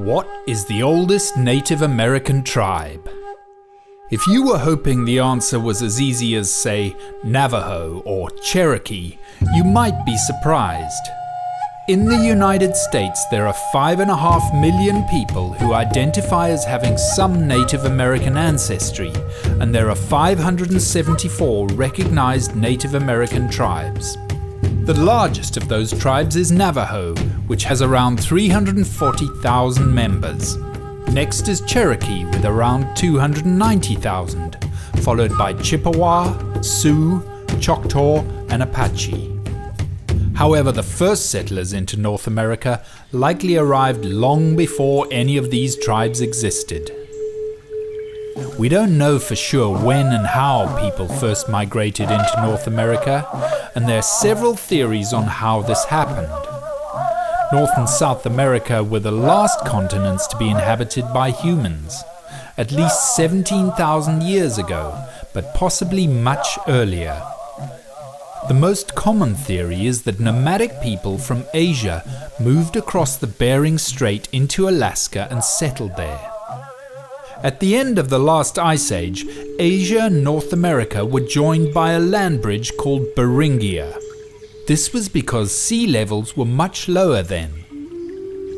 What is the oldest Native American tribe? If you were hoping the answer was as easy as, say, Navajo or Cherokee, you might be surprised. In the United States, there are 5.5 million people who identify as having some Native American ancestry, and there are 574 recognized Native American tribes. The largest of those tribes is Navajo, which has around 340,000 members. Next is Cherokee with around 290,000, followed by Chippewa, Sioux, Choctaw and Apache. However, the first settlers into North America likely arrived long before any of these tribes existed. We don't know for sure when and how people first migrated into North America, and there are several theories on how this happened. North and South America were the last continents to be inhabited by humans, at least 17,000 years ago, but possibly much earlier. The most common theory is that nomadic people from Asia moved across the Bering Strait into Alaska and settled there. At the end of the last ice age, Asia and North America were joined by a land bridge called Beringia. This was because sea levels were much lower then.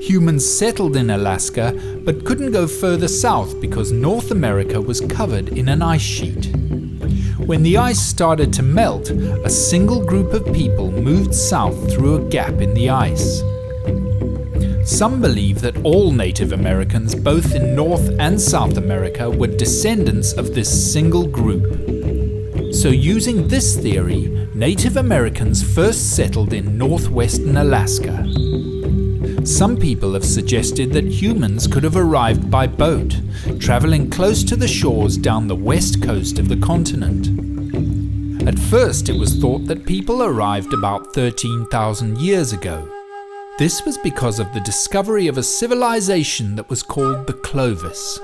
Humans settled in Alaska but couldn't go further south because North America was covered in an ice sheet. When the ice started to melt, a single group of people moved south through a gap in the ice. Some believe that all Native Americans, both in North and South America, were descendants of this single group. So using this theory, Native Americans first settled in northwestern Alaska. Some people have suggested that humans could have arrived by boat, traveling close to the shores down the west coast of the continent. At first, it was thought that people arrived about 13,000 years ago. This was because of the discovery of a civilization that was called the Clovis.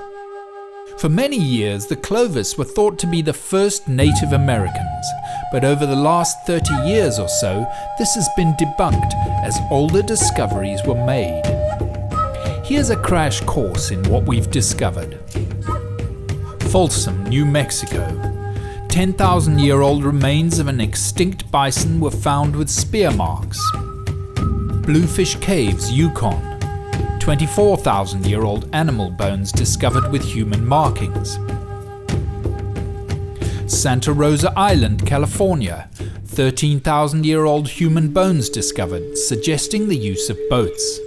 For many years, the Clovis were thought to be the first Native Americans, but over the last 30 years or so, this has been debunked as older discoveries were made. Here's a crash course in what we've discovered. Folsom, New Mexico. 10,000-year-old remains of an extinct bison were found with spear marks. Bluefish Caves, Yukon. 24,000-year-old animal bones discovered with human markings. Santa Rosa Island, California. 13,000-year-old human bones discovered, suggesting the use of boats.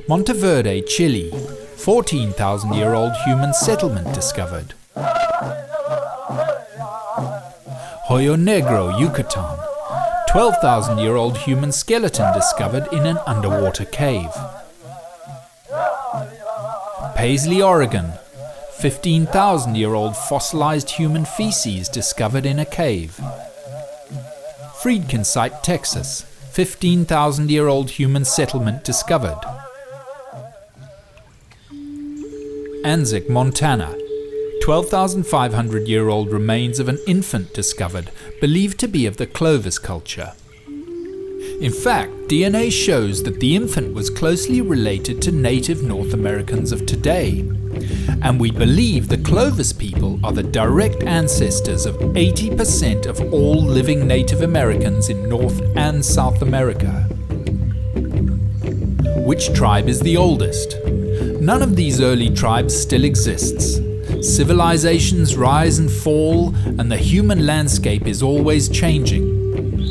Monteverde, Chile. 14,000-year-old human settlement discovered. Hoyo Negro, Yucatan. 12,000-year-old human skeleton discovered in an underwater cave. Paisley, Oregon. 15,000-year-old fossilized human feces discovered in a cave. Friedkin Site, Texas. 15,000-year-old human settlement discovered. Anzac, Montana. 12,500-year-old remains of an infant discovered, believed to be of the Clovis culture. In fact, DNA shows that the infant was closely related to native North Americans of today, and we believe the Clovis people are the direct ancestors of 80% of all living Native Americans in North and South America. Which tribe is the oldest? None of these early tribes still exists. Civilizations rise and fall, and the human landscape is always changing.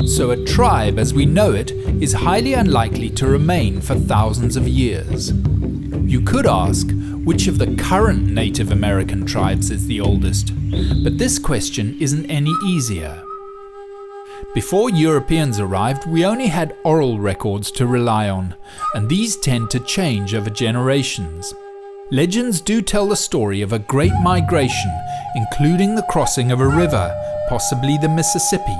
So a tribe as we know it is highly unlikely to remain for thousands of years. You could ask, which of the current Native American tribes is the oldest? But this question isn't any easier. Before Europeans arrived, we only had oral records to rely on, and these tend to change over generations. Legends do tell the story of a great migration, including the crossing of a river, possibly the Mississippi.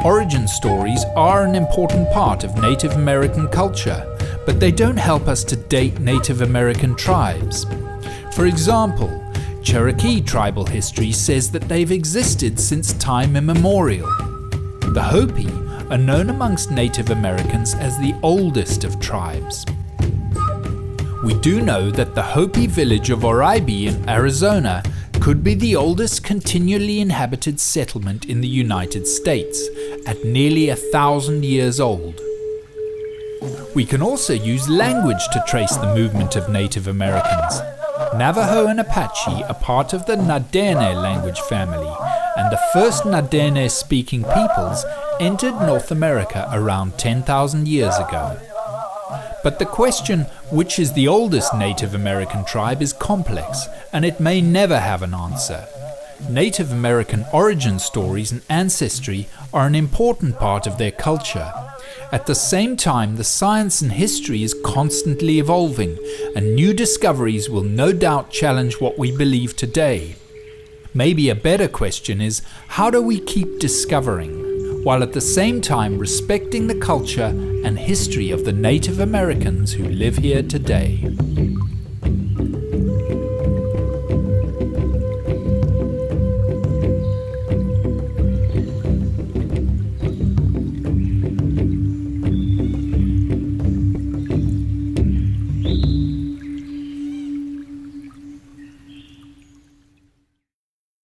Origin stories are an important part of Native American culture, but they don't help us to date Native American tribes. For example, Cherokee tribal history says that they've existed since time immemorial. The Hopi are known amongst Native Americans as the oldest of tribes. We do know that the Hopi village of Oribe in Arizona could be the oldest continually inhabited settlement in the United States, at nearly 1,000 years old. We can also use language to trace the movement of Native Americans. Navajo and Apache are part of the Nadene language family, and the first Nadene-speaking peoples entered North America around 10,000 years ago. But the question, which is the oldest Native American tribe, is complex, and it may never have an answer. Native American origin stories and ancestry are an important part of their culture. At the same time, the science and history is constantly evolving, and new discoveries will no doubt challenge what we believe today. Maybe a better question is, how do we keep discovering, while at the same time respecting the culture and history of the Native Americans who live here today?